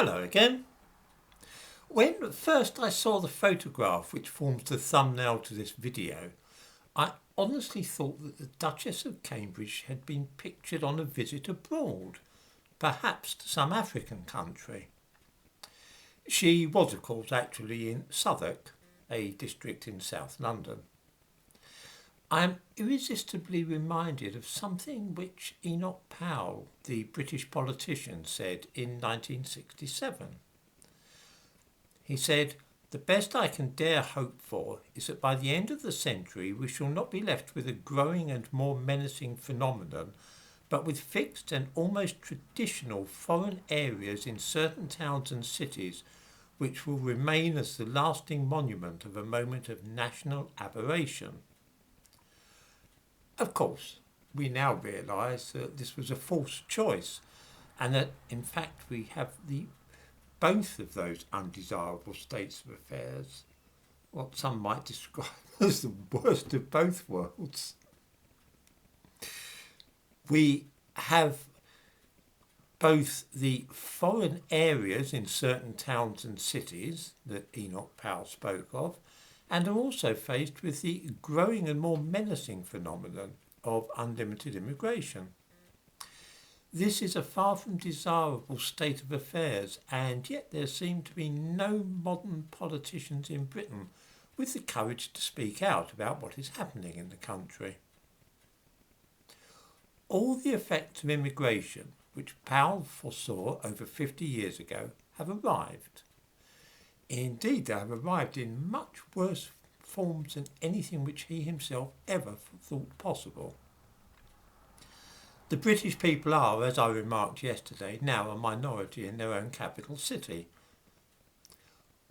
Hello again. When first I saw the photograph which forms the thumbnail to this video, I honestly thought that the Duchess of Cambridge had been pictured on a visit abroad, perhaps to some African country. She was, of course, actually in Southwark, a district in South London. I am irresistibly reminded of something which Enoch Powell, the British politician, said in 1967. He said, "The best I can dare hope for is that by the end of the century we shall not be left with a growing and more menacing phenomenon, but with fixed and almost traditional foreign areas in certain towns and cities which will remain as the lasting monument of a moment of national aberration." Of course, we now realise that this was a false choice and that in fact we have both of those undesirable states of affairs, what some might describe as the worst of both worlds. We have both the foreign areas in certain towns and cities that Enoch Powell spoke of, and are also faced with the growing and more menacing phenomenon of unlimited immigration. This is a far from desirable state of affairs, and yet there seem to be no modern politicians in Britain with the courage to speak out about what is happening in the country. All the effects of immigration, which Powell foresaw over 50 years ago, have arrived. Indeed, they have arrived in much worse forms than anything which he himself ever thought possible. The British people are, as I remarked yesterday, now a minority in their own capital city.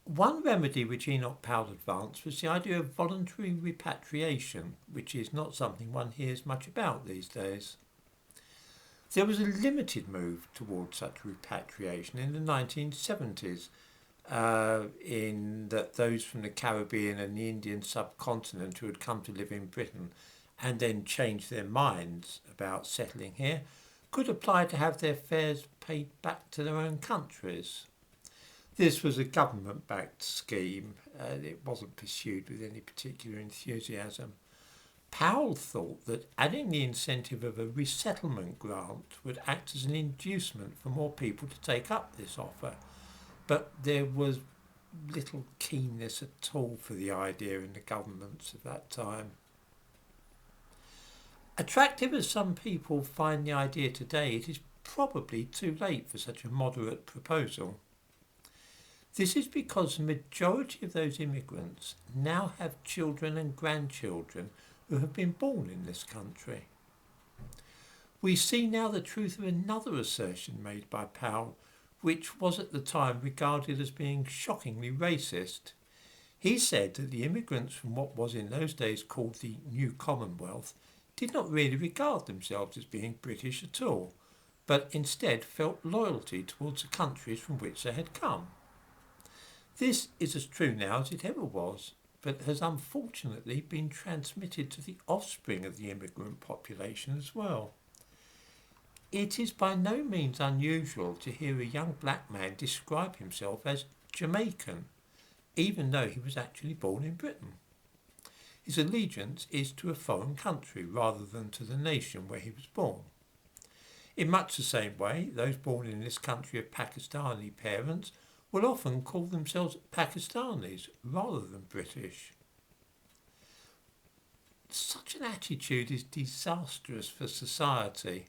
One remedy which Enoch Powell advanced was the idea of voluntary repatriation, which is not something one hears much about these days. There was a limited move towards such repatriation in the 1970s, in that those from the Caribbean and the Indian subcontinent who had come to live in Britain and then changed their minds about settling here could apply to have their fares paid back to their own countries. This was a government-backed scheme, and it wasn't pursued with any particular enthusiasm. Powell thought that adding the incentive of a resettlement grant would act as an inducement for more people to take up this offer, but there was little keenness at all for the idea in the governments of that time. Attractive as some people find the idea today, it is probably too late for such a moderate proposal. This is because the majority of those immigrants now have children and grandchildren who have been born in this country. We see now the truth of another assertion made by Powell, which was at the time regarded as being shockingly racist. He said that the immigrants from what was in those days called the New Commonwealth did not really regard themselves as being British at all, but instead felt loyalty towards the countries from which they had come. This is as true now as it ever was, but has unfortunately been transmitted to the offspring of the immigrant population as well. It is by no means unusual to hear a young black man describe himself as Jamaican, even though he was actually born in Britain. His allegiance is to a foreign country rather than to the nation where he was born. In much the same way, those born in this country of Pakistani parents will often call themselves Pakistanis rather than British. Such an attitude is disastrous for society.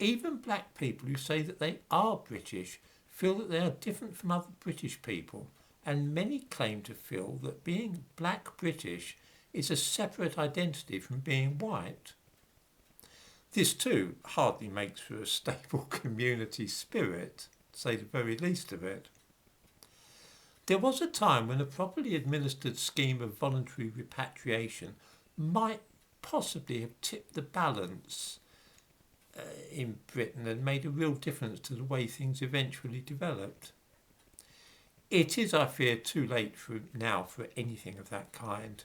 Even black people who say that they are British feel that they are different from other British people, and many claim to feel that being black British is a separate identity from being white. This too hardly makes for a stable community spirit, to say the very least of it. There was a time when a properly administered scheme of voluntary repatriation might possibly have tipped the balance in Britain and made a real difference to the way things eventually developed. It is, I fear, too late now for anything of that kind.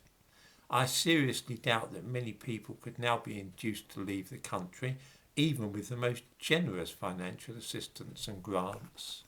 I seriously doubt that many people could now be induced to leave the country, even with the most generous financial assistance and grants.